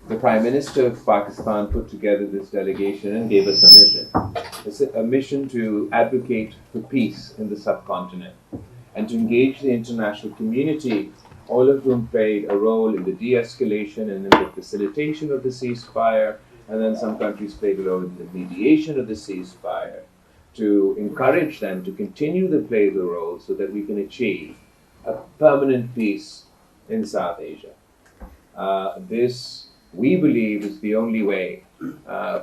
the Prime Minister of Pakistan put together this delegation and gave us a mission. It's a mission to advocate for peace in the subcontinent and to engage the international community, all of whom played a role in the de-escalation and in the facilitation of the ceasefire, and then some countries played a role in the mediation of the ceasefire, to encourage them to continue to play the role so that we can achieve a permanent peace in South Asia. This, we believe, is the only way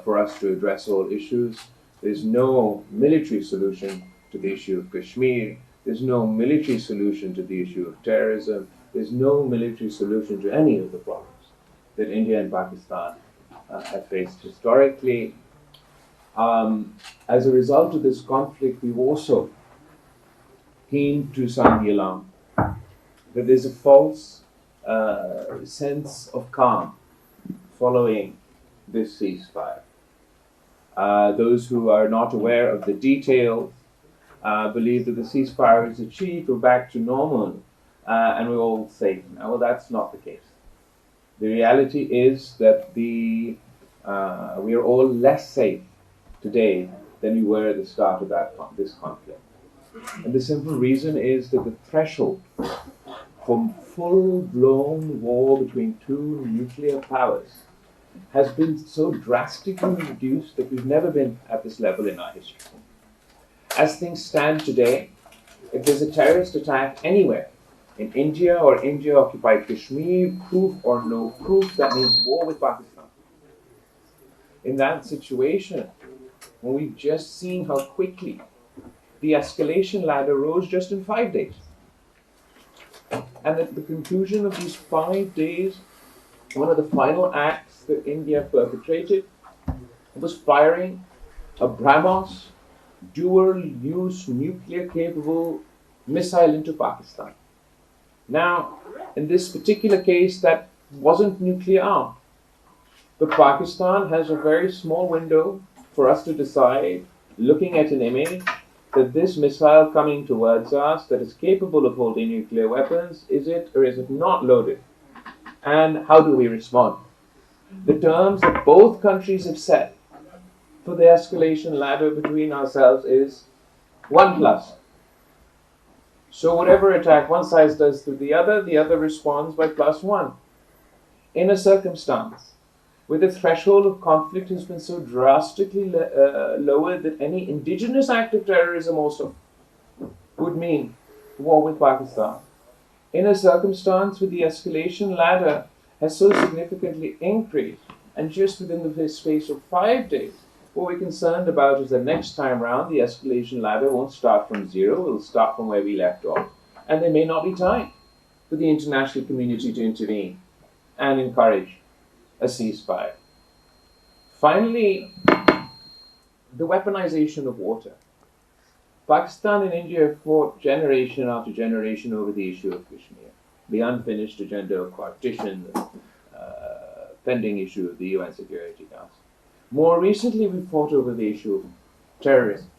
for us to address all issues. There's no military solution to the issue of Kashmir. There's no military solution to the issue of terrorism. There's no military solution to any of the problems that India and Pakistan have faced historically. As a result of this conflict, we've also came to sound the alarm that there's a false sense of calm following this ceasefire. Those who are not aware of the details believe that the ceasefire is achieved, we're back to normal, and we're all safe now. Well, that's not the case. The reality is that we are all less safe today than we were at the start of this conflict. And the simple reason is that the threshold for full-blown war between two nuclear powers has been so drastically reduced that we've never been at this level in our history. As things stand today, if there's a terrorist attack anywhere, in India or India-occupied Kashmir, proof or no proof, that means war with Pakistan. In that situation, when we've just seen how quickly the escalation ladder rose just in 5 days, and at the conclusion of these 5 days, one of the final acts that India perpetrated was firing a BrahMos dual-use nuclear-capable missile into Pakistan. Now, in this particular case, that wasn't nuclear armed. But Pakistan has a very small window for us to decide, looking at an image, that this missile coming towards us that is capable of holding nuclear weapons, is it or is it not loaded? And how do we respond? The terms that both countries have set for the escalation ladder between ourselves is 1+. So whatever attack one side does to the other responds by +1. In a circumstance where the threshold of conflict has been so drastically lowered that any indigenous act of terrorism also would mean war with Pakistan. In a circumstance where the escalation ladder has so significantly increased, and just within the space of 5 days, what we're concerned about is that next time round, the escalation ladder won't start from zero, it'll start from where we left off. And there may not be time for the international community to intervene and encourage a ceasefire. Finally, the weaponization of water. Pakistan and India have fought generation after generation over the issue of Kashmir, the unfinished agenda of partition, the pending issue of the UN Security Council. More recently, we fought over the issue of terrorism.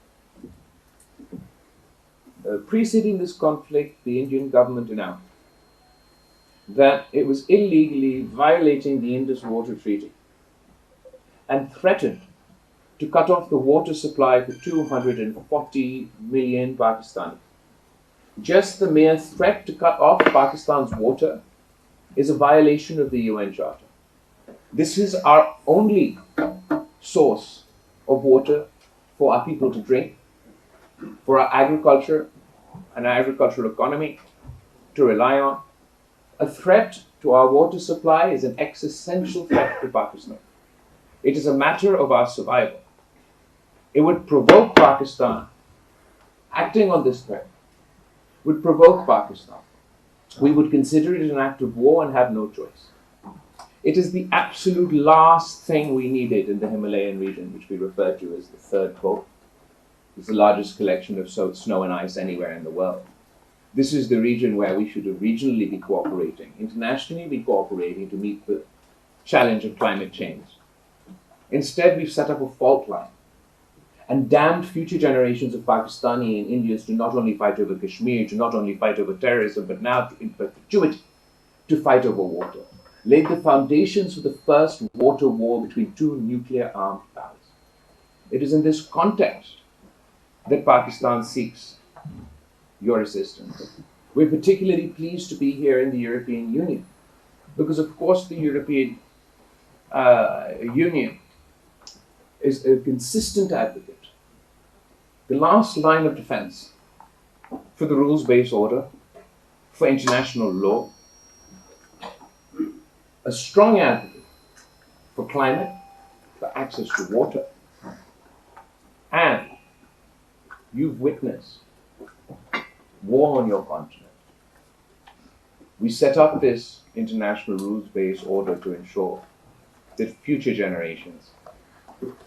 Preceding this conflict, the Indian government announced that it was illegally violating the Indus Water Treaty and threatened to cut off the water supply for 240 million Pakistanis. Just the mere threat to cut off Pakistan's water is a violation of the UN Charter. This is our only source of water for our people to drink, for our agriculture and our agricultural economy to rely on. A threat to our water supply is an existential threat to Pakistan. It is a matter of our survival. It would provoke Pakistan, acting on this threat, would provoke Pakistan. We would consider it an act of war and have no choice. It is the absolute last thing we needed in the Himalayan region, which we refer to as the third pole. It's the largest collection of snow and ice anywhere in the world. This is the region where we should regionally be cooperating, internationally be cooperating to meet the challenge of climate change. Instead, we've set up a fault line and damned future generations of Pakistani and Indians to not only fight over Kashmir, to not only fight over terrorism, but now in perpetuity to fight over water. laid the foundations for the first water war between two nuclear-armed powers. It is in this context that Pakistan seeks your assistance. We're particularly pleased to be here in the European Union because, of course, the European Union is a consistent advocate, the last line of defense for the rules-based order, for international law, a strong advocate for climate, for access to water, and you've witnessed war on your continent. We set up this international rules-based order to ensure that future generations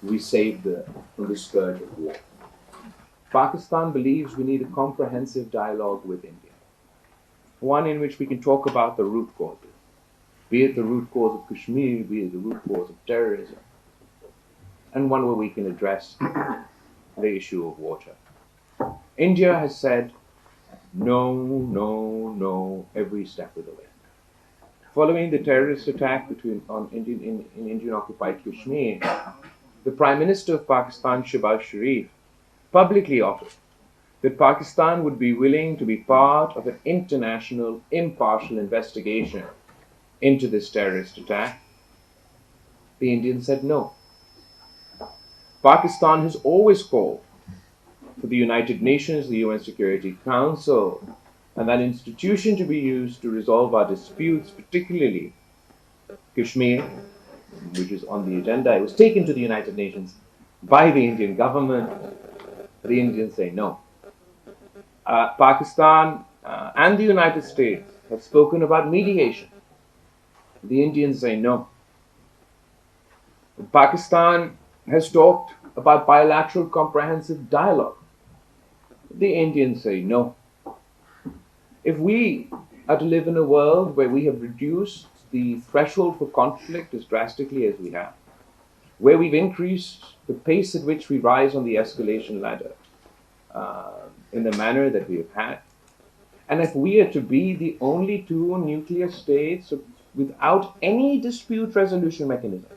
we save from the scourge of war. Pakistan believes we need a comprehensive dialogue with India, one in which we can talk about the root causes, be it the root cause of Kashmir, be it the root cause of terrorism, and one where we can address the issue of water. India has said no, no, no every step of the way. Following the terrorist attack in Indian-occupied Kashmir, the Prime Minister of Pakistan, Shehbaz Sharif, publicly offered that Pakistan would be willing to be part of an international, impartial investigation into this terrorist attack. The Indians said no. Pakistan has always called for the United Nations, the UN Security Council, and that institution to be used to resolve our disputes, particularly Kashmir, which is on the agenda. It was taken to the United Nations by the Indian government. The Indians say no. Pakistan and the United States have spoken about mediation. The Indians say no. Pakistan has talked about bilateral comprehensive dialogue. The Indians say no. If we are to live in a world where we have reduced the threshold for conflict as drastically as we have, where we've increased the pace at which we rise on the escalation ladder in the manner that we have had, and if we are to be the only two nuclear states without any dispute resolution mechanism,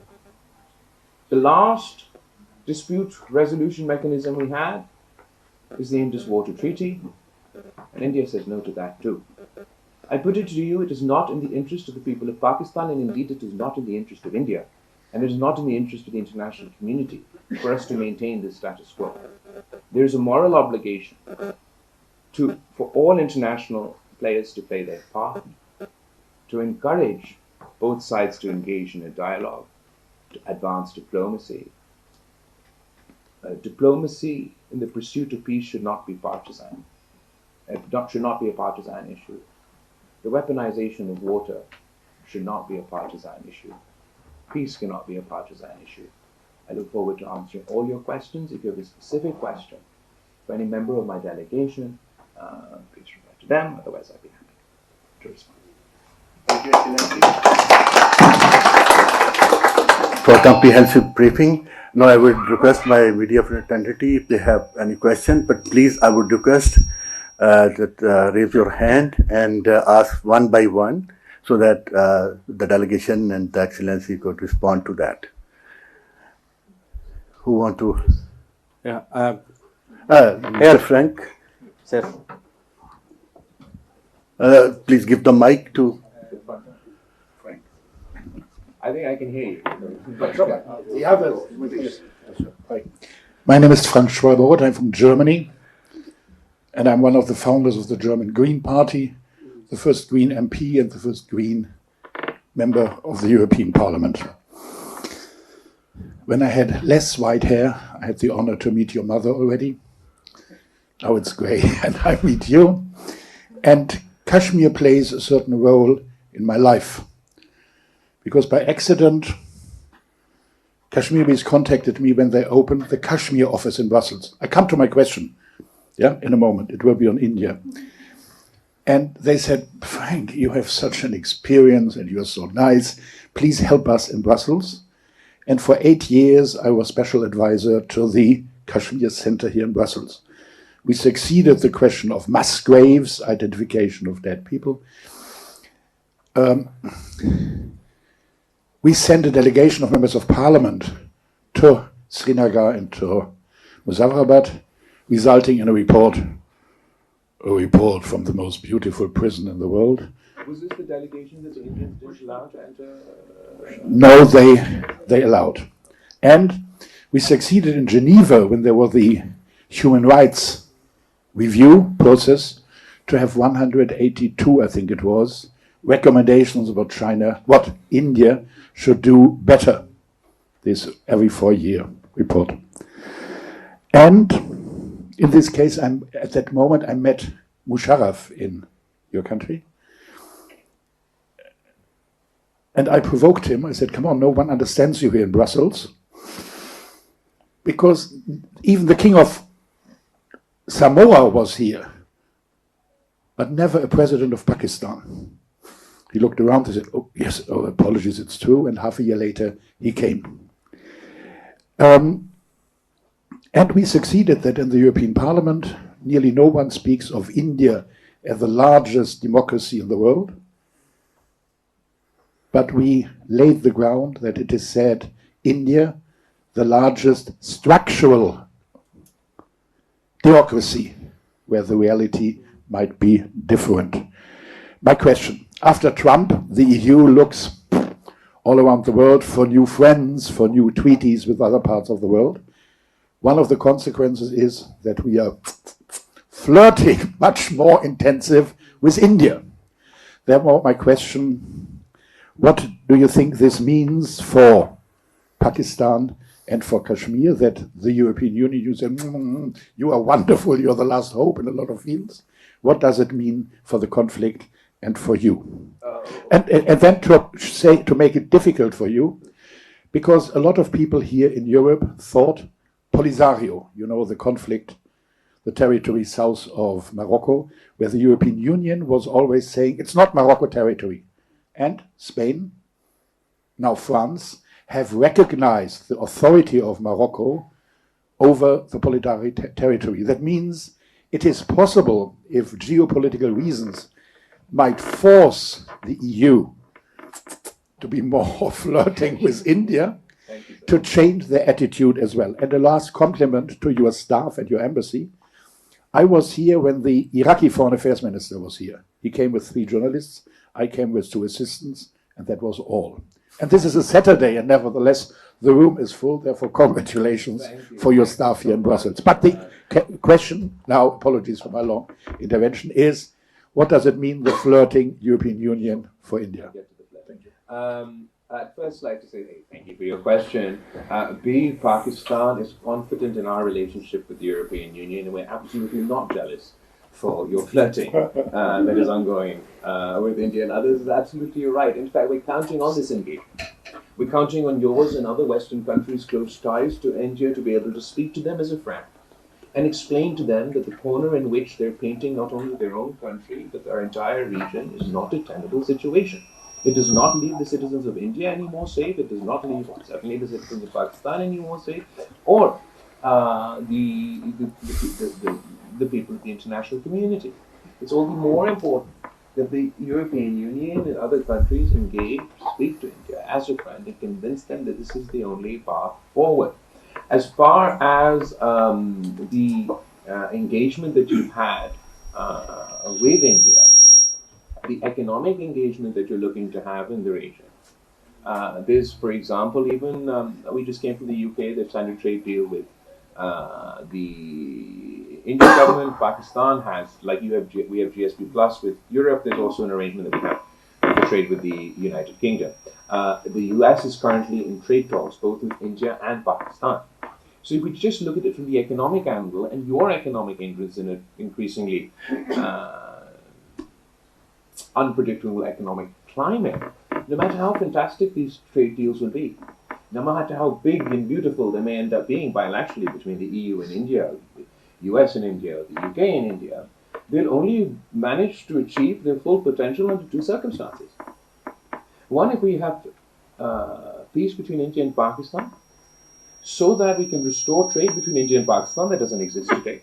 the last dispute resolution mechanism we had is the Indus Water Treaty, and India says no to that too. I put it to you, it is not in the interest of the people of Pakistan, and indeed it is not in the interest of India, and it is not in the interest of the international community for us to maintain this status quo. There is a moral obligation for all international players to play their part, to encourage both sides to engage in a dialogue, to advance diplomacy. Diplomacy in the pursuit of peace should not be partisan. Should not be a partisan issue. The weaponization of water should not be a partisan issue. Peace cannot be a partisan issue. I look forward to answering all your questions. If you have a specific question for any member of my delegation, please refer to them. Otherwise, I'd be happy to respond. Thank you, Excellency, for comprehensive briefing. Now I would request my media fraternity if they have any question, but please I would request that raise your hand and ask one by one so that the delegation and the Excellency could respond to that. Who want to? Yeah. Mr. Frank. Sir. Please give the mic to Frank. I think I can hear you. My name is Frank Schwalbe-Roth. I'm from Germany, and I'm one of the founders of the German Green Party, the first Green MP and the first Green member of the European Parliament. When I had less white hair, I had the honor to meet your mother already. Now it's gray, and I meet you. And Kashmir plays a certain role in my life, because by accident, Kashmiris contacted me when they opened the Kashmir office in Brussels. I come to my question, in a moment. It will be on India. And they said, Frank, you have such an experience and you're so nice. Please help us in Brussels. And for 8 years, I was special advisor to the Kashmir Center here in Brussels. We succeeded the question of mass graves, identification of dead people. we sent a delegation of members of parliament to Srinagar and to Muzaffarabad, resulting in a report from the most beautiful prison in the world. Was this the delegation that the Indians didn't allow to enter? No, they allowed. And we succeeded in Geneva when there was the human rights review process to have 182, I think it was, recommendations about China, what India should do better. This every 4-year report. And in this case, at that moment, I met Musharraf in your country. And I provoked him. I said, come on, no one understands you here in Brussels. Because even the king of Samoa was here, but never a president of Pakistan. He looked around and said, oh, yes, oh, apologies, it's true. And half a year later, he came. And we succeeded that in the European Parliament, nearly no one speaks of India as the largest democracy in the world. But we laid the ground that it is said India, the largest structural democracy, where the reality might be different. My question, after Trump, the EU looks all around the world for new friends, for new treaties with other parts of the world. One of the consequences is that we are flirting much more intensive with India. Therefore, my question, what do you think this means for Pakistan and for Kashmir, that the European Union, you say, you are wonderful, you're the last hope in a lot of fields. What does it mean for the conflict and for you? And then to make it difficult for you, because a lot of people here in Europe thought Polisario, you know, the conflict, the territory south of Morocco, where the European Union was always saying, it's not Morocco territory. And Spain, now France, have recognized the authority of Morocco over the Polisario territory. That means it is possible, if geopolitical reasons might force the EU to be more flirting with India, to change their attitude as well. And a last compliment to your staff and your embassy. I was here when the Iraqi foreign affairs minister was here. He came with 3 journalists, I came with 2 assistants, and that was all. And this is a Saturday, and nevertheless, the room is full. Therefore, congratulations for your staff here in Brussels. But the question, now, apologies for my long intervention, is what does it mean, the flirting European Union for India? Thank you. I'd first like to say thank you for your question. Pakistan is confident in our relationship with the European Union, and we're absolutely not jealous for your flirting that is ongoing with India and others. Absolutely, you're right. In fact, we're counting on this engagement. We're counting on yours and other Western countries' close ties to India to be able to speak to them as a friend and explain to them that the corner in which they're painting not only their own country, but their entire region is not a tenable situation. It does not leave the citizens of India any more safe. It does not leave, certainly, the citizens of Pakistan any more safe, or the people of the international community. It's all the more important that the European Union and other countries engage, speak to India as a friend, and convince them that this is the only path forward. As far as the engagement that you've had with India, the economic engagement that you're looking to have in the region. There's, for example, even we just came from the UK. They've signed a trade deal with the Indian government. Pakistan has, like we have GSP Plus with Europe. There's also an arrangement that we have for trade with the United Kingdom. The US is currently in trade talks both with India and Pakistan. So if we just look at it from the economic angle and your economic interest in an increasingly unpredictable economic climate, no matter how fantastic these trade deals will be, no matter how big and beautiful they may end up being bilaterally between the EU and India, the US and India, the UK and India, they'll only manage to achieve their full potential under 2 circumstances. One, if we have peace between India and Pakistan, so that we can restore trade between India and Pakistan that doesn't exist today,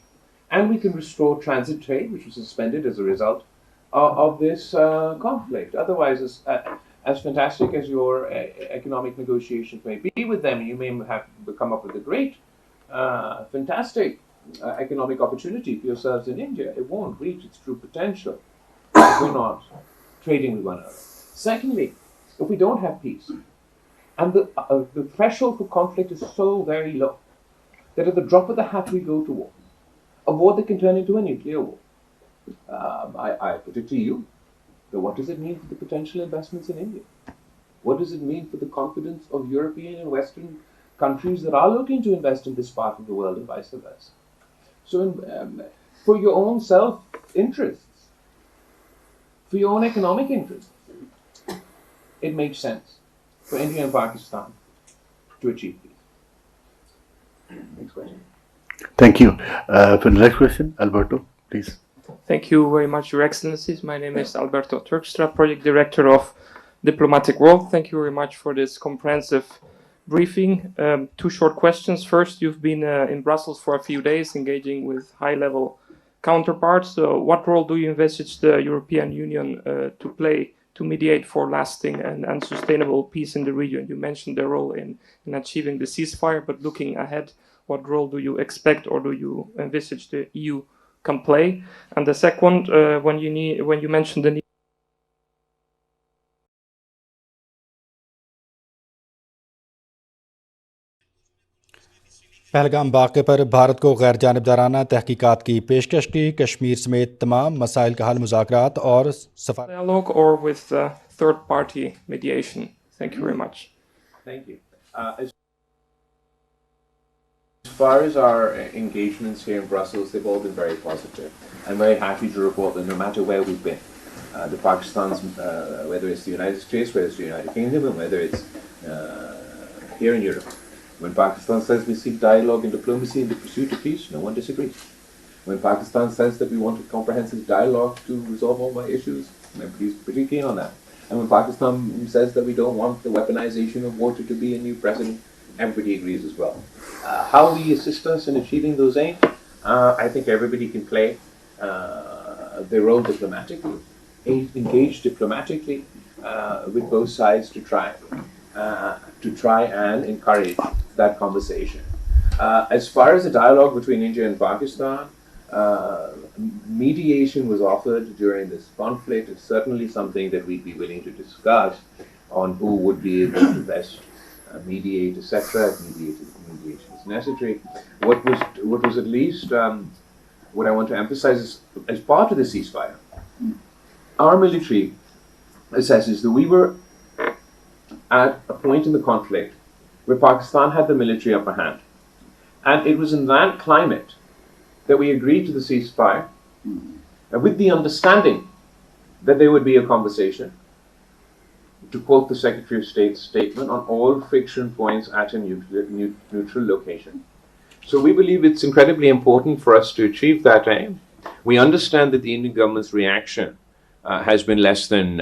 and we can restore transit trade, which was suspended as a result of this conflict. Otherwise, as fantastic as your economic negotiations may be with them, you may have come up with a great, fantastic economic opportunity for yourselves in India. It won't reach its true potential if we're not trading with one another. Secondly, if we don't have peace, and the threshold for conflict is so very low that at the drop of the hat we go to war, a war that can turn into a nuclear war. I put it to you, that what does it mean for the potential investments in India? What does it mean for the confidence of European and Western countries that are looking to invest in this part of the world and vice versa? So for your own self-interests, for your own economic interests, it makes sense for India and Pakistan to achieve peace. Next question. Thank you. For the next question, Alberto, please. Thank you very much, Your Excellencies. My name is Alberto Turkstra, Project Director of Diplomatic World. Thank you very much for this comprehensive briefing. Two short questions. First, you've been in Brussels for a few days engaging with high-level counterparts. What role do you envisage the European Union to play to mediate for lasting and sustainable peace in the region? You mentioned the role in achieving the ceasefire, but looking ahead, what role do you expect or do you envisage the EU can play? And the second, when you mentioned the need Pahalgam वाक़े पर भारत को गैर जानिबदाराना तहकीकात की पेशकश की, कश्मीर समेत तमाम मसाइल का हल मुज़ाकरात और dialogue or with third-party mediation? Thank you very much. Thank you. As far as our engagements here in Brussels, they've all been very positive. I'm very happy to report that no matter where we've been, the Pakistan's, whether it's the United States, whether it's the United Kingdom, and whether it's here in Europe, when Pakistan says we seek dialogue and diplomacy in the pursuit of peace, no one disagrees. When Pakistan says that we want a comprehensive dialogue to resolve all our issues, everybody's pretty keen on that. And when Pakistan says that we don't want the weaponization of water to be a new precedent, everybody agrees as well. How we assist us in achieving those aims, I think everybody can play their role diplomatically, engage diplomatically with both sides to try and encourage that conversation. As far as the dialogue between India and Pakistan, mediation was offered during this conflict. It's certainly something that we'd be willing to discuss on who would be able to best mediate, etc. Mediation is necessary. What was at least what I want to emphasize is, as part of the ceasefire, our military assesses that we were at a point in the conflict where Pakistan had the military upper hand. And it was in that climate that we agreed to the ceasefire, with the understanding that there would be a conversation, to quote the Secretary of State's statement, on all friction points at a neutral location. So we believe it's incredibly important for us to achieve that aim. We understand that the Indian government's reaction has been less than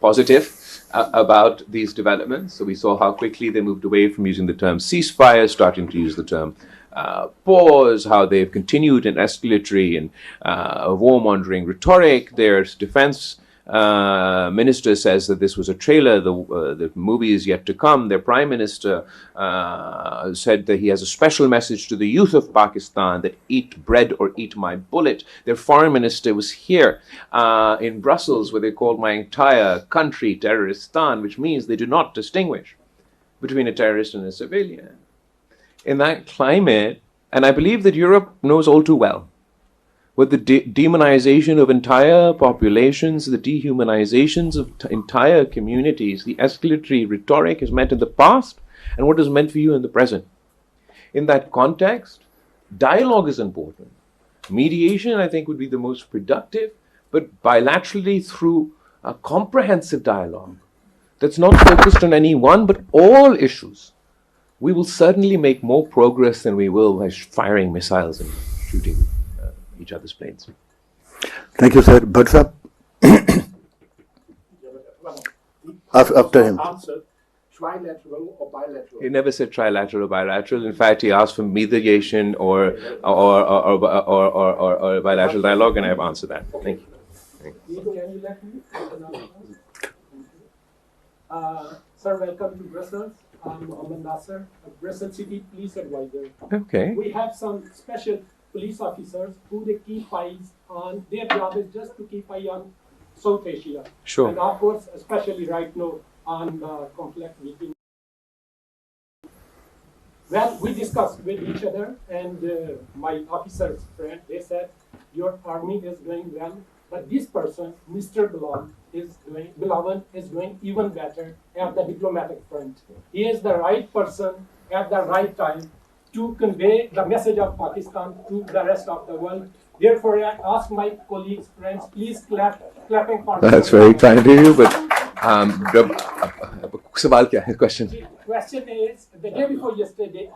positive about these developments. So we saw how quickly they moved away from using the term ceasefire, starting to use the term pause, how they've continued in escalatory and warmongering rhetoric. Their defense minister says that this was a trailer, the movie is yet to come. Their prime minister said that he has a special message to the youth of Pakistan, that eat bread or eat my bullet. Their foreign minister was here in Brussels, where they called my entire country terroristan, which means they do not distinguish between a terrorist and a civilian. In that climate, and I believe that Europe knows all too well, with the demonization of entire populations, the dehumanizations of entire communities, the escalatory rhetoric is meant in the past and what is meant for you in the present. In that context, dialogue is important. Mediation, I think, would be the most productive, but bilaterally through a comprehensive dialogue that's not focused on any one, but all issues, we will certainly make more progress than we will by firing missiles and shooting each other's planes. Thank you, sir. Birds after him. Answer, trilateral or bilateral? He never said trilateral or bilateral. In fact, he asked for mediation or bilateral dialogue, and I have answered that. Thank you. Sir, welcome to Brussels. I'm Mohammed Nasser, a Brussels City Police Advisor. Okay. We have some special police officers who they keep eyes on. Their job is just to keep eye on South Asia. Sure. And of course, especially right now on conflict between. Well, we discussed with each other, and my officer's friend, they said, your army is doing well, but this person, Mr. Bilawal, is doing even better at the diplomatic front. He is the right person at the right time to convey the message of Pakistan to the rest of the world. Therefore, I ask my colleagues, friends, please clapping for. That's very kind of you, but सवाल क्या है? Question. The question is, the day before yesterday,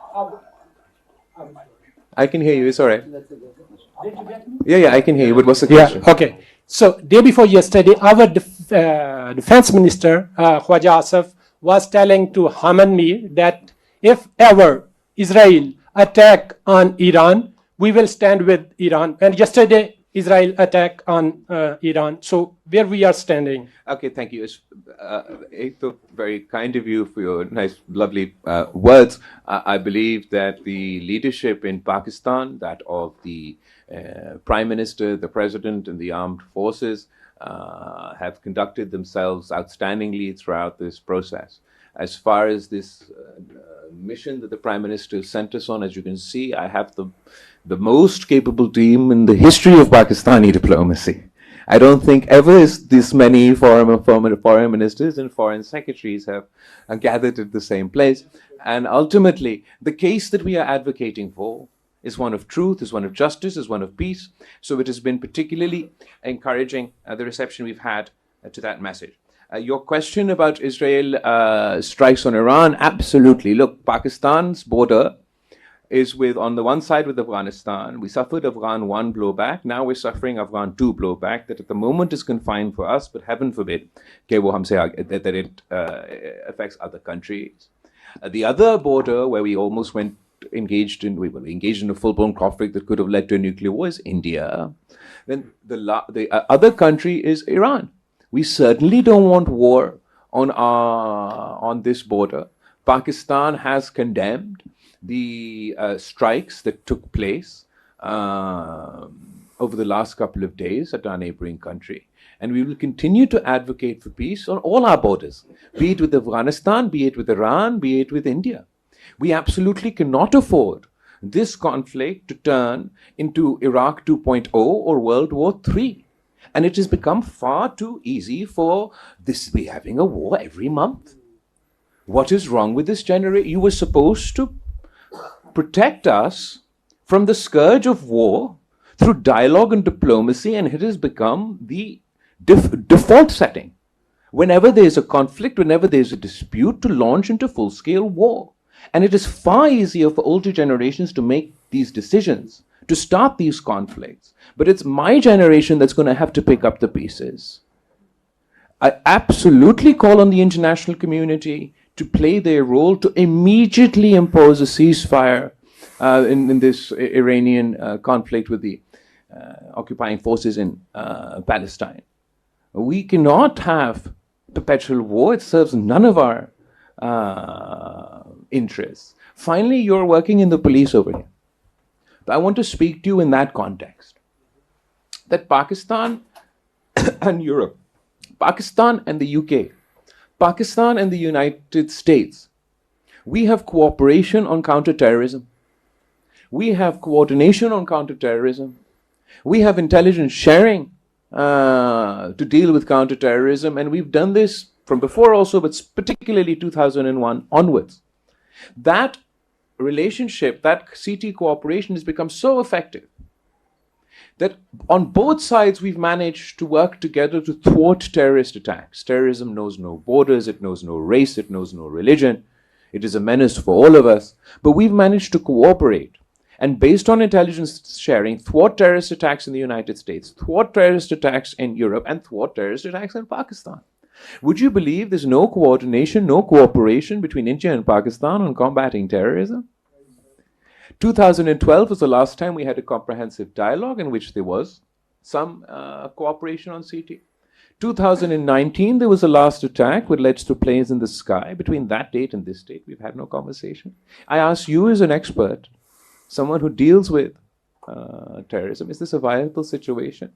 I can hear you. It's all right. did you get me? Yeah, I can hear you. But what's the question? Yeah, okay. So, day before yesterday, our defense minister, Khwaja Asif, was telling to Haman Mir that if ever Israel attack on Iran, we will stand with Iran. And yesterday, Israel attack on Iran. So, where we are standing? Okay, thank you. It's very kind of you for your nice, lovely words. I believe that the leadership in Pakistan, that of the Prime Minister, the President, and the armed forces, have conducted themselves outstandingly throughout this process. As far as this mission that the Prime Minister sent us on, as you can see, I have the most capable team in the history of Pakistani diplomacy. I don't think ever this many foreign ministers and foreign secretaries have gathered at the same place. And ultimately, the case that we are advocating for is one of truth, is one of justice, is one of peace. So it has been particularly encouraging, the reception we've had to that message. Your question about Israel strikes on Iran, absolutely. Look, Pakistan's border is on the one side with Afghanistan. We suffered Afghan 1 blowback. Now we're suffering Afghan 2 blowback that at the moment is confined for us, but heaven forbid that it affects other countries. The other border where we almost engaged in a full-blown conflict that could have led to a nuclear war is India. Then the other country is Iran. We certainly don't want war on this border. Pakistan has condemned the strikes that took place over the last couple of days at our neighboring country. And we will continue to advocate for peace on all our borders, be it with Afghanistan, be it with Iran, be it with India. We absolutely cannot afford this conflict to turn into Iraq 2.0 or World War III. And it has become far too easy for this to be having a war every month. What is wrong with this generation? You were supposed to protect us from the scourge of war through dialogue and diplomacy, and it has become the default setting. Whenever there's a conflict, whenever there's a dispute, to launch into full-scale war. And it is far easier for older generations to make these decisions, to start these conflicts. But it's my generation that's going to have to pick up the pieces. I absolutely call on the international community to play their role to immediately impose a ceasefire in this Iranian conflict with the occupying forces in Palestine. We cannot have perpetual war. It serves none of our interests. Finally, you're working in the police over here. But I want to speak to you in that context. That Pakistan and Europe, Pakistan and the UK, Pakistan and the United States, we have cooperation on counterterrorism. We have coordination on counterterrorism. We have intelligence sharing to deal with counterterrorism, and we've done this from before also, but particularly 2001 onwards. That relationship, that CT cooperation has become so effective that on both sides we've managed to work together to thwart terrorist attacks. Terrorism knows no borders, it knows no race, it knows no religion. It is a menace for all of us, but we've managed to cooperate. And based on intelligence sharing, thwart terrorist attacks in the United States, thwart terrorist attacks in Europe, and thwart terrorist attacks in Pakistan. Would you believe there's no coordination, no cooperation between India and Pakistan on combating terrorism? 2012 was the last time we had a comprehensive dialogue in which there was some cooperation on CT. 2019, there was a last attack which led to planes in the sky. Between that date and this date, we've had no conversation. I ask you as an expert, someone who deals with terrorism, is this a viable situation?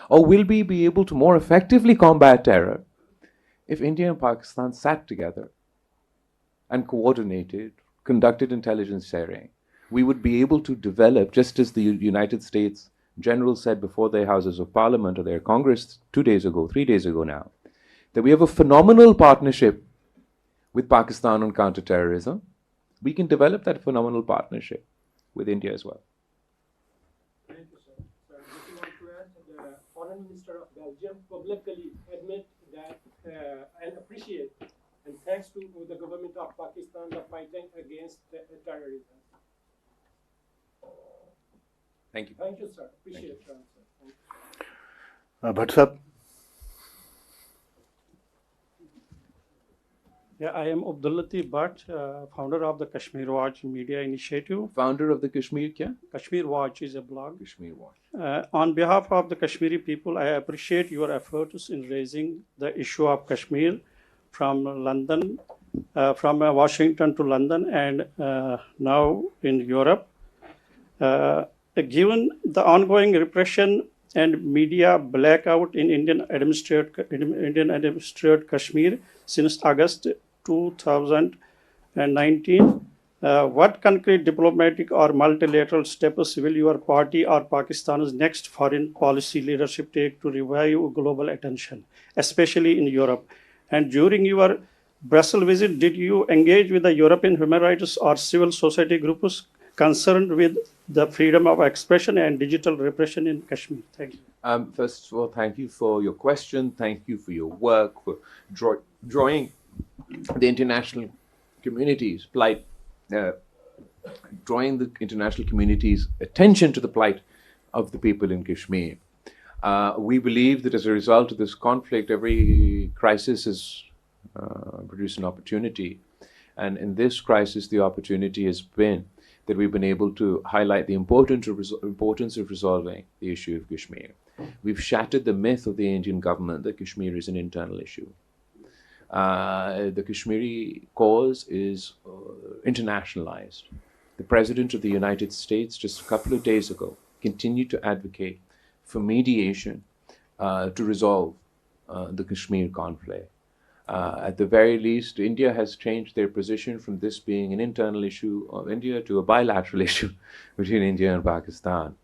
Or will we be able to more effectively combat terror if India and Pakistan sat together and coordinated, conducted intelligence sharing? We would be able to develop, just as the United States generals said before their Houses of Parliament or their Congress 2 days ago, 3 days ago now, that we have a phenomenal partnership with Pakistan on counterterrorism. We can develop that phenomenal partnership with India as well. Thank you, sir. Sir, if you want to add, the Foreign Minister of Belgium publicly admit that and appreciate and thanks to the government of Pakistan the fighting against terrorism. Thank you. Thank you, sir. Appreciate your answer. Thank you. Bhatt sahab. Yeah, I am Abdullatif Bhatt, founder of the Kashmir Watch Media Initiative. Founder of the Kashmir kya? Kashmir Watch is a blog. Kashmir Watch. On behalf of the Kashmiri people, I appreciate your efforts in raising the issue of Kashmir from London, from Washington to London, and now in Europe. Given the ongoing repression and media blackout in Indian administered Kashmir since August 2019, what concrete diplomatic or multilateral steps will your party or Pakistan's next foreign policy leadership take to revive global attention, especially in Europe? And during your Brasal visit, did you engage with the European human rights or civil society groups concerned with the freedom of expression and digital repression in Kashmir? Thank you. First of all, thank you for your question. Thank you for your work, for drawing the international community's plight, drawing the international community's attention to the plight of the people in Kashmir. We believe that as a result of this conflict, every crisis has produced an opportunity. And in this crisis, the opportunity has been that we've been able to highlight the importance of resolving the issue of Kashmir. We've shattered the myth of the Indian government that Kashmir is an internal issue. The Kashmiri cause is internationalized. The President of the United States just a couple of days ago continued to advocate for mediation to resolve the Kashmir conflict. At the very least, India has changed their position from this being an internal issue of India to a bilateral issue between India and Pakistan.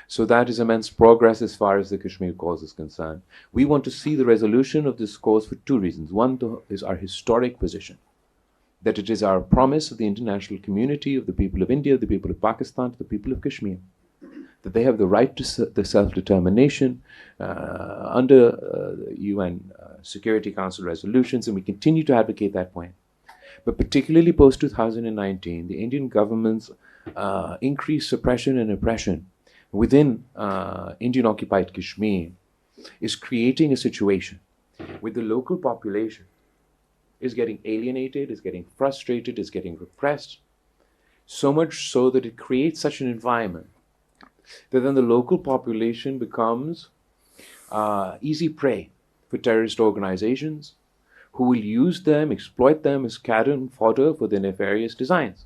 So that is immense progress as far as the Kashmir cause is concerned. We want to see the resolution of this cause for two reasons. One is our historic position, that it is our promise of the international community, of the people of India, the people of Pakistan, to the people of Kashmir, that they have the right to the self-determination under the UN Security Council resolutions, and we continue to advocate that point. But particularly post-2019, the Indian government's increased suppression and oppression within Indian-occupied Kashmir is creating a situation where the local population is getting alienated, is getting frustrated, is getting repressed, so much so that it creates such an environment that then the local population becomes easy prey for terrorist organizations who will use them, exploit them as cannon fodder for their nefarious designs.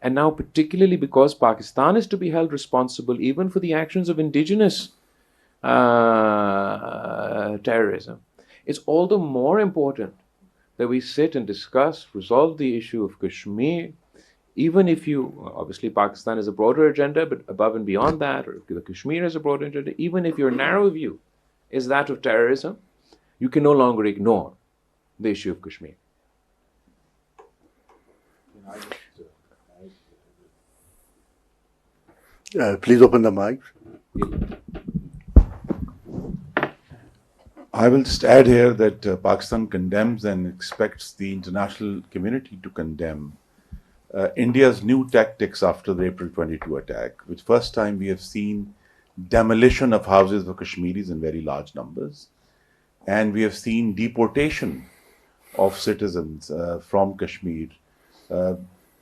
And now, particularly because Pakistan is to be held responsible even for the actions of indigenous terrorism, it's all the more important that we sit and discuss, resolve the issue of Kashmir. Even if obviously Pakistan has a broader agenda, but above and beyond that, or the Kashmir has a broader agenda, even if your narrow view is that of terrorism, you can no longer ignore the issue of Kashmir. Please open the mic. I will just add here that Pakistan condemns and expects the international community to condemn India's new tactics after the April 22 attack, which first time we have seen demolition of houses of Kashmiris in very large numbers, and we have seen deportation of citizens from Kashmir,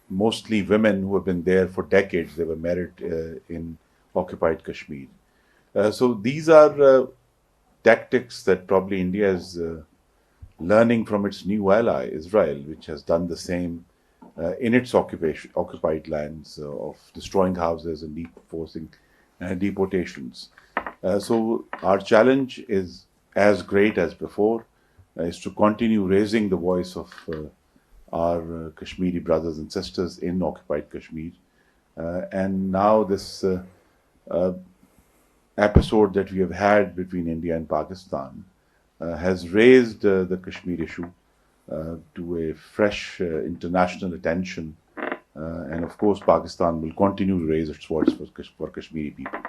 mostly women who have been there for decades. They were married in occupied Kashmir. So these are tactics that probably India is learning from its new ally, Israel, which has done the same in its occupied lands of destroying houses and forcing deportations. So our challenge is as great as before, is to continue raising the voice of our Kashmiri brothers and sisters in occupied Kashmir. And now this episode that we have had between India and Pakistan has raised the Kashmir issue to a fresh international attention. And of course, Pakistan will continue to raise its voice for Kashmiri people.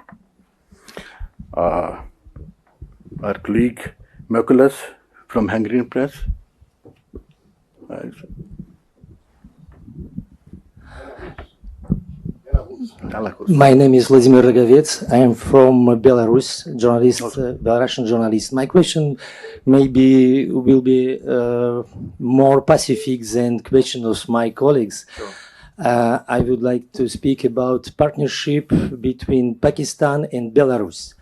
Our colleague Merkulas from Hungarian Press. My name is Vladimir Rogovets. I am from Belarus, Belarusian journalist. My question maybe will be more pacific than question of my colleagues. Sure. I would like to speak about partnership between Pakistan and Belarus.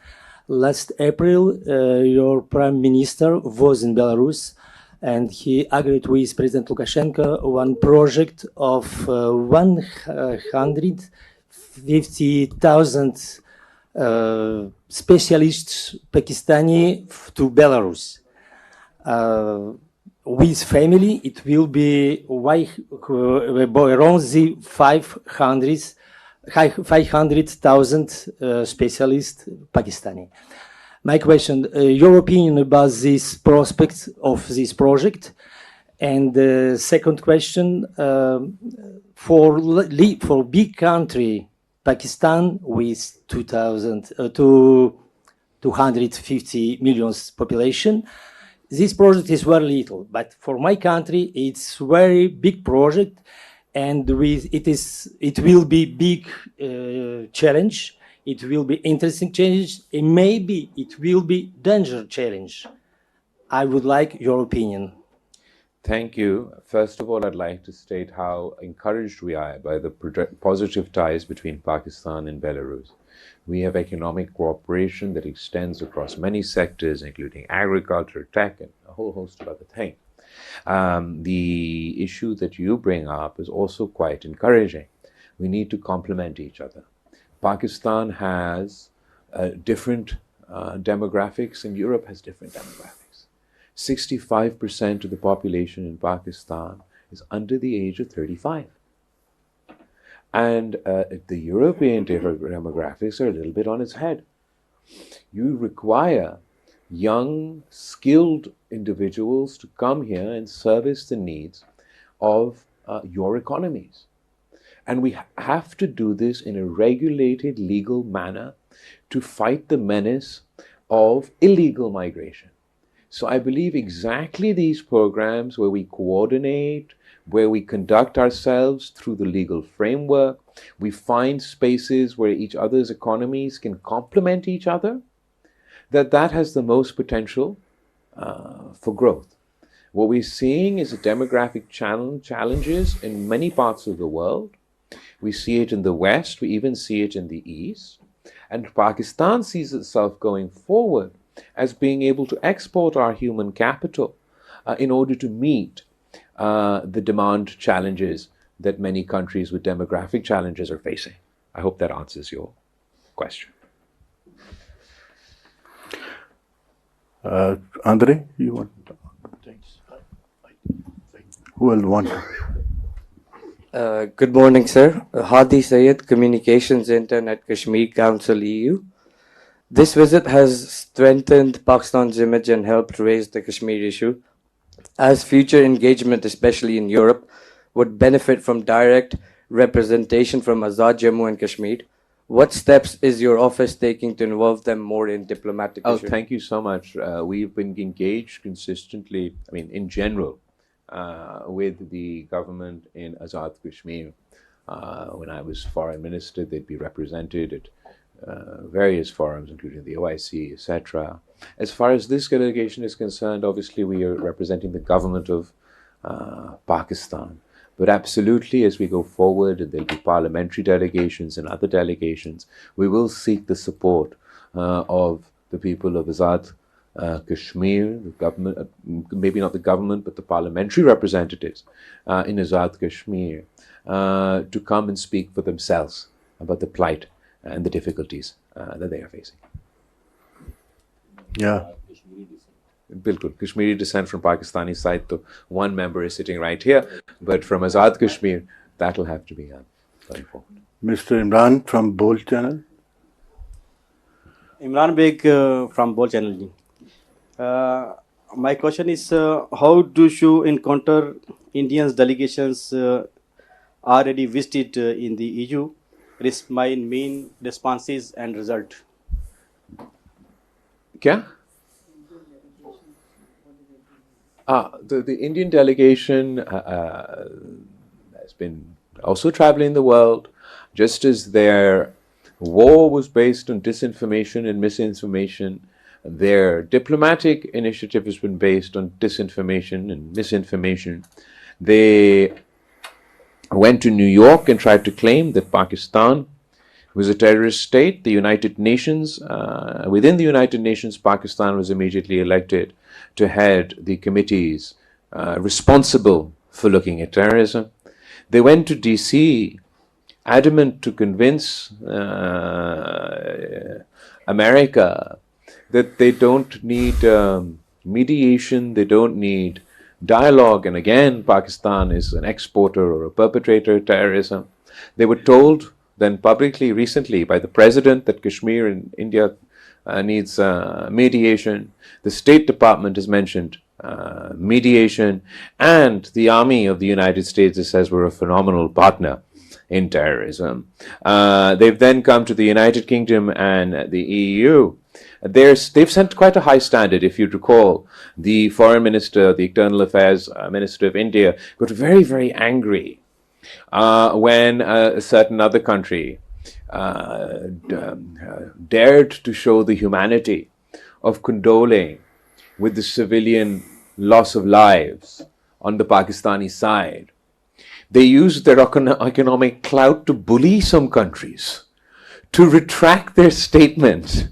Last April, your prime minister was in Belarus, and he agreed with President Lukashenko one project of 150,000 specialists Pakistani to Belarus. With family, it will be around the 500,000 specialists Pakistani. My question, your opinion about this prospect of this project? And the second question, for big country, Pakistan with 250 million population, this project is very little. But for my country, it's very big project, and it will be big challenge. It will be interesting challenge, and maybe it will be danger challenge. I would like your opinion. Thank you. First of all, I'd like to state how encouraged we are by the positive ties between Pakistan and Belarus. We have economic cooperation that extends across many sectors, including agriculture, tech, and a whole host of other things. The issue that you bring up is also quite encouraging. We need to complement each other. Pakistan has different demographics, and Europe has different demographics. 65% of the population in Pakistan is under the age of 35. And the European demographics are a little bit on its head. You require young, skilled individuals to come here and service the needs of your economies. And we have to do this in a regulated, legal manner to fight the menace of illegal migration. So I believe exactly these programs where we coordinate, where we conduct ourselves through the legal framework, we find spaces where each other's economies can complement each other, that has the most potential for growth. What we're seeing is a demographic challenges in many parts of the world. We see it in the West, we even see it in the East. And Pakistan sees itself going forward as being able to export our human capital in order to meet the demand challenges that many countries with demographic challenges are facing. I hope that answers your question. Andre, you want? Who will want? Good morning, sir. Hadi Sayed, Communications Intern at Kashmir Council EU. This visit has strengthened Pakistan's image and helped raise the Kashmir issue. As future engagement, especially in Europe, would benefit from direct representation from Azad Jammu and Kashmir, what steps is your office taking to involve them more in diplomatic issues? Thank you so much. We've been engaged consistently, in general, with the government in Azad Kashmir. When I was foreign minister, they'd be represented at various forums, including the OIC, etc. As far as this delegation is concerned, obviously we are representing the government of Pakistan. But absolutely, as we go forward, and there'll be parliamentary delegations and other delegations, we will seek the support of the people of Azad Kashmir, the government, maybe not the government, but the parliamentary representatives in Azad Kashmir to come and speak for themselves about the plight and the difficulties that they are facing. Yeah. Bilkul. Kashmiri descent from Pakistani side, so one member is sitting right here, but from Azad Kashmir, that will have to be going forward. Mr. Imran from Bold Channel. Imran Beg from Bold Channel. My question is, how do you encounter Indians delegations already visited in the EU? My main responses and result. Kya? The Indian delegation has been also traveling the world, just as their war was based on disinformation and misinformation. Their diplomatic initiative has been based on disinformation and misinformation. They went to New York and tried to claim that Pakistan was a terrorist state. The United Nations, within the United Nations, Pakistan was immediately elected to head the committees responsible for looking at terrorism. They went to DC, adamant to convince America that they don't need mediation, they don't need dialogue, and again, Pakistan is an exporter or a perpetrator of terrorism. They were told then publicly recently by the president that Kashmir in India needs mediation. The State Department has mentioned mediation, and the Army of the United States says we're a phenomenal partner in terrorism. They've then come to the United Kingdom and the EU. They've set quite a high standard. If you recall, the Foreign Minister, the External Affairs Minister of India got very, very angry when a certain other country dared to show the humanity of condoling with the civilian loss of lives on the Pakistani side. They used their economic clout to bully some countries to retract their statement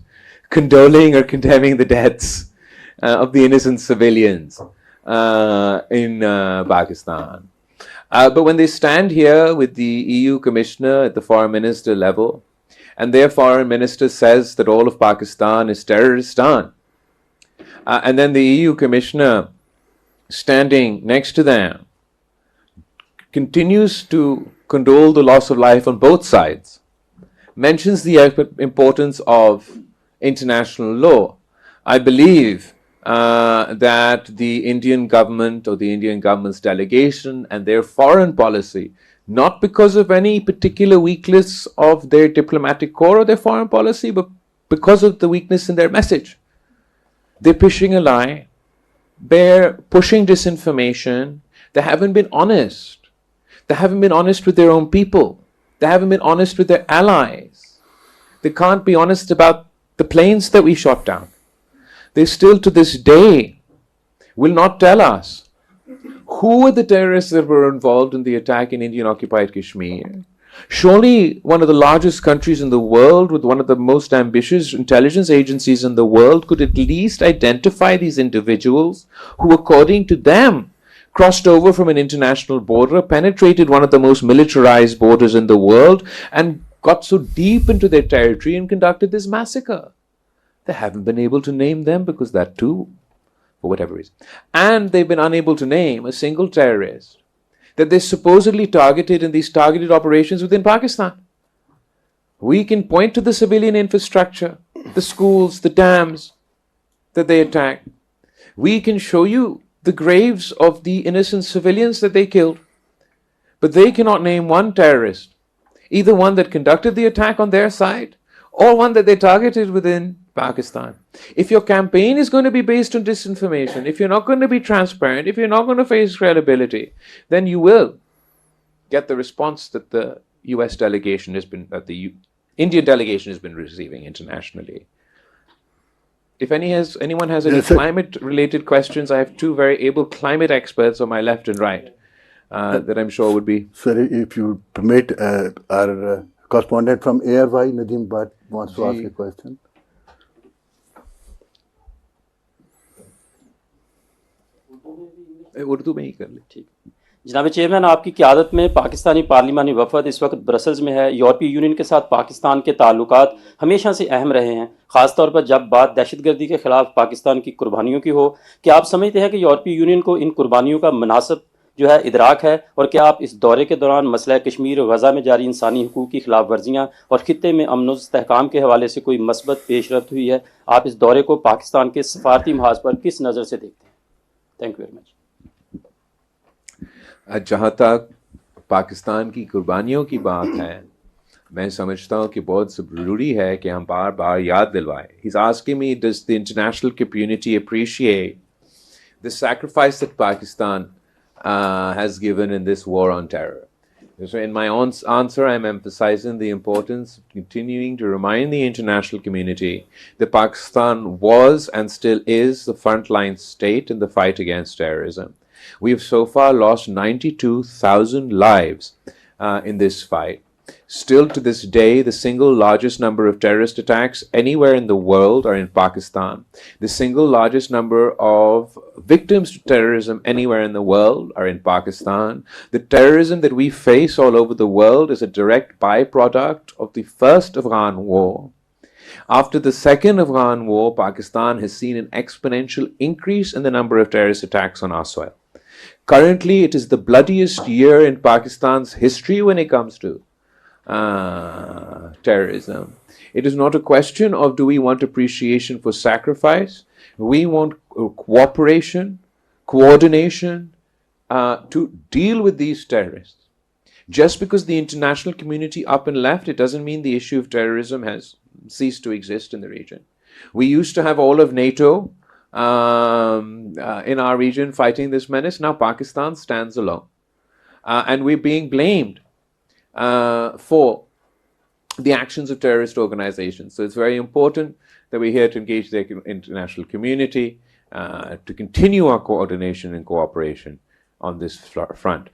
condoling or condemning the deaths of the innocent civilians in Pakistan. But when they stand here with the EU Commissioner at the Foreign Minister level, and their Foreign Minister says that all of Pakistan is terroristan, and then the EU Commissioner standing next to them continues to condole the loss of life on both sides, mentions the importance of international law. I believe that the Indian government or the Indian government's delegation and their foreign policy, not because of any particular weakness of their diplomatic corps or their foreign policy, but because of the weakness in their message. They're pushing a lie. They're pushing disinformation. They haven't been honest. They haven't been honest with their own people. They haven't been honest with their allies. They can't be honest about the planes that we shot down. They still to this day will not tell us who were the terrorists that were involved in the attack in Indian occupied Kashmir. Surely one of the largest countries in the world with one of the most ambitious intelligence agencies in the world could at least identify these individuals who, according to them, crossed over from an international border, penetrated one of the most militarized borders in the world, and got so deep into their territory and conducted this massacre. They haven't been able to name them because that too, for whatever reason. And they've been unable to name a single terrorist that they supposedly targeted in these targeted operations within Pakistan. We can point to the civilian infrastructure, the schools, the dams that they attacked. We can show you the graves of the innocent civilians that they killed. But they cannot name one terrorist, either one that conducted the attack on their side or one that they targeted within Pakistan. If your campaign is going to be based on disinformation, if you're not going to be transparent, if you're not going to face credibility, then you will get the response that the US delegation has been, that the Indian delegation has been receiving internationally. If anyone has any climate-related questions, I have two very able climate experts on my left and right that I'm sure would be... Sorry, if you permit, our correspondent from ARY, Nadeem Bhatt, wants to ask a question. Urdu में ही कर ले। ठीक। जनाब chairman, आपकी क़यादत में पाकिस्तानी पार्लिमानी वफद इस वक्त Brussels में है। यूरोपीय यूनियन के साथ पाकिस्तान के ताल्लुकात हमेशा से अहम रहे हैं, ख़ासतौर पर जब बात दहशतगर्दी के ख़िलाफ़ पाकिस्तान की कुर्बानियों की हो। क्या आप समझते हैं कि यूरोपीय यूनियन को इन कुर्बानियों का मुनासिब जो है इदराक है, और क्या आप इस दौरे के दौरान मसला कश्मीर और गज़ा में जारी इंसानी हकूक़ की खिलाफ वर्जियाँ और ख़ित्ते में अमन इस्तेहकाम के हवाले से कोई मस्बत पेशरफ्त हुई है? आप इस दौरे को पाकिस्तान के सफारती महाज पर किस नज़र से देखते हैं? Thank you very much. जहाँ तक पाकिस्तान की कुर्बानियों की बात है, मैं समझता हूँ कि बहुत ज़रूरी है कि हम बार बार याद दिलवाएं. He's asking me, does the international community appreciate the sacrifice that Pakistan has given in this war on terror? So in my own answer, I'm emphasizing the importance of continuing to remind the international community that Pakistan was and still is the frontline state in the fight against terrorism. We have so far lost 92,000 lives in this fight. Still to this day, the single largest number of terrorist attacks anywhere in the world are in Pakistan. The single largest number of victims to terrorism anywhere in the world are in Pakistan. The terrorism that we face all over the world is a direct byproduct of the first Afghan war. After the second Afghan war, Pakistan has seen an exponential increase in the number of terrorist attacks on our soil. Currently, it is the bloodiest year in Pakistan's history when it comes to terrorism. It is not a question of do we want appreciation for sacrifice. We want cooperation, coordination to deal with these terrorists. Just because the international community up and left, it doesn't mean the issue of terrorism has ceased to exist in the region. We used to have all of NATO in our region fighting this menace. Now Pakistan stands alone. And we're being blamed for the actions of terrorist organizations. So it's very important that we're here to engage the international community to continue our coordination and cooperation on this front.